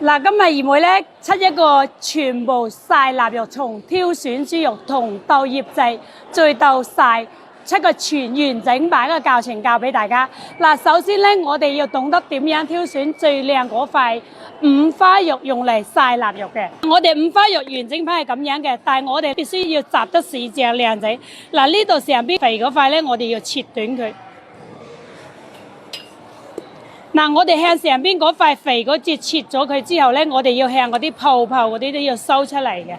嗱，今日二妹咧出一個全部曬臘肉，從挑選豬肉同到醃製，再到曬，出個全完整版嘅教程教俾大家。嗱，首先咧，我哋要懂得點樣挑選最靚嗰塊五花肉用嚟曬臘肉嘅。我哋五花肉完整版係咁樣嘅，但係我哋必須要集得四隻靚仔。嗱，呢度上邊肥嗰塊咧，我哋要切短佢。嗱，我哋向上邊嗰塊肥嗰節切咗佢之後咧，我哋要向嗰啲泡泡嗰啲都要收出嚟嘅。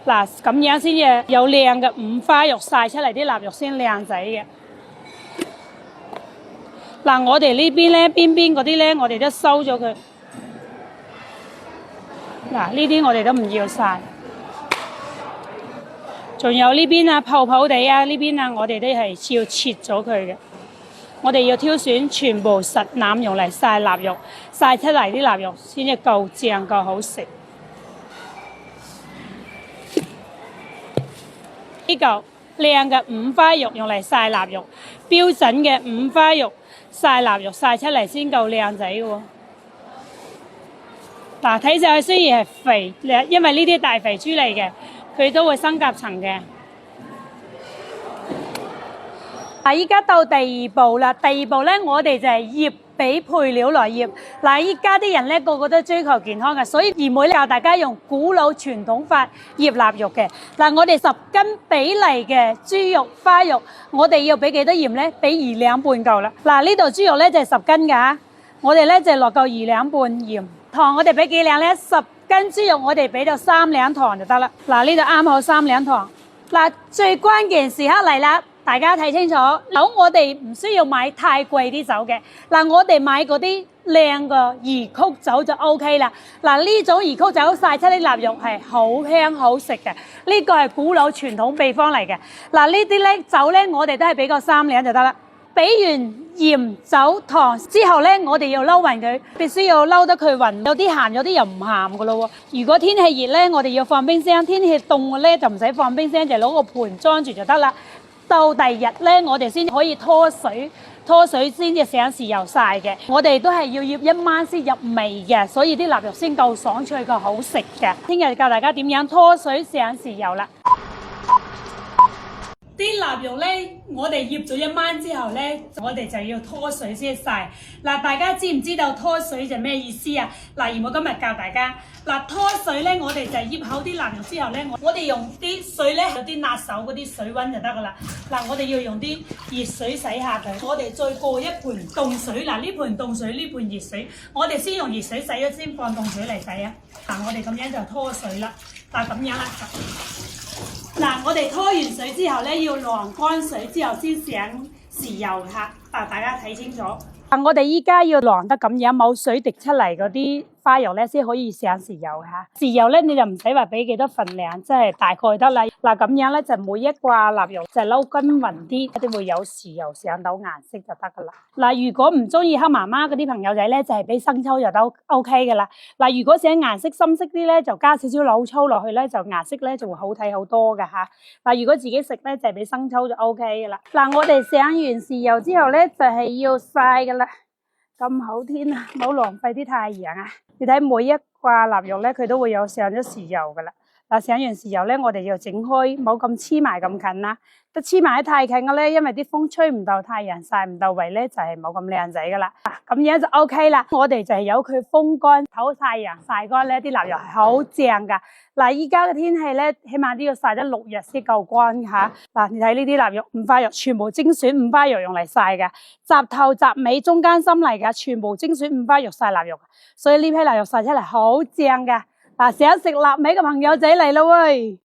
嗱，咁樣先至有靚嘅五花肉曬出嚟，啲臘肉先靚仔嘅。嗱，我哋呢邊咧邊邊嗰啲咧，我哋都收咗佢。嗱，呢啲我哋都唔要曬。仲有呢邊啊，泡泡地啊，呢邊啊，我哋都係要切咗佢嘅。我哋要挑選全部實腩用嚟曬臘肉，曬出嚟啲臘肉先至夠正夠好食。呢嚿靚嘅五花肉用嚟曬臘肉，標準嘅五花肉曬臘肉曬出嚟先夠靚仔嘅喎。嗱，睇上去雖然係肥，因為呢啲大肥豬嚟嘅，佢都會生夾層嘅。嗱，依家到第二步啦。第二步咧，我哋就係醃俾配料來醃。嗱，依家啲人咧個個都追求健康嘅，所以二妹教大家用古老傳統法醃臘肉嘅。嗱，我哋10斤比例嘅豬肉花肉，我哋要俾幾多鹽咧？俾2兩半夠啦。嗱，呢度豬肉咧就係10斤㗎，我哋咧就落夠2兩半鹽。糖我哋俾幾兩咧？10斤豬肉我哋俾到3兩糖就得啦。嗱，呢度啱好3兩糖。嗱，最關鍵時刻嚟啦！大家睇清楚，酒我哋唔需要買太貴啲酒嘅。嗱，我哋買嗰啲靚嘅二曲酒就 OK 啦。嗱，呢種二曲酒曬出啲臘肉係好香好食嘅，呢個係古老傳統秘方嚟嘅。嗱，呢啲咧酒咧，我哋都係俾個3兩就得啦。俾完鹽、酒、糖之後咧，我哋要撈勻佢，必須要撈得佢勻，有啲鹹，有啲又唔鹹噶咯喎。如果天氣熱咧，我哋要放冰箱；天氣凍嘅咧，就唔使放冰箱，就攞個盤裝住就得啦。到第二日咧，我哋先可以拖水先至上豉油曬嘅。我哋都係要醃一晚先入味嘅，所以啲臘肉先夠爽脆夠好食嘅。聽日教大家點樣拖水上豉油啦。啲臘肉咧，我哋醃咗一晚之後咧，我哋就要拖水先曬。嗱，大家知唔知道拖水就咩意思啊？嗱，而我今日教大家，嗱，拖水咧，我哋就醃好啲臘肉之後咧，我哋用啲水咧，有啲辣手嗰啲水溫就得噶啦。嗱，我哋要用啲熱水洗下佢，我哋再過一盤凍水。嗱，呢盤凍水，呢盤熱水，我哋先用熱水洗咗先，放凍水嚟洗啊。嗱，我哋咁樣就拖水啦。嗱，咁樣啦。嗱，我哋拖完水之後咧，要晾乾水之後先上豉油嚇。大家睇清楚。我哋依家要晾得咁樣，冇水滴出嚟嗰啲花肉咧，先可以上豉油嚇。豉油咧，你就唔使話俾幾多份量，即係大概得啦。嗱，咁樣咧就每一掛臘肉就撈均勻啲，一定會有豉油上到顏色就得噶啦。嗱，如果唔中意黑麻麻嗰啲朋友仔咧，就係俾生抽就都 OK 噶啦。嗱，如果想顏色深色啲咧，就加少少老抽落去咧，就顏色咧就會好睇好多噶嚇。嗱，如果自己食咧，就係俾生抽就 OK 噶啦。嗱，我哋上完豉油之後咧，就係要曬噶啦。咁好天啊，唔好浪費啲太陽啊！你睇每一掛臘肉咧，佢都會有上咗豉油噶啦。嗱，上完豉油咧，我哋要整開，冇咁黐埋咁近啦。得黐埋得太近嘅咧，因為啲風吹唔到太陽，曬唔到位咧，就係冇咁靚仔噶啦。咁樣就 OK 啦。我哋就係由佢風乾，唞太陽曬乾咧，啲臘肉係好正噶。嗱，依家嘅天氣咧，起碼都要曬得6日先夠乾嚇。嗱，你睇呢啲臘肉五花肉，全部精選五花肉用嚟曬嘅，集頭集尾中間心嚟嘅，全部精選五花肉曬臘肉，所以呢批臘肉曬出嚟好正噶。嗱，想食臘味嘅朋友仔嚟咯喂！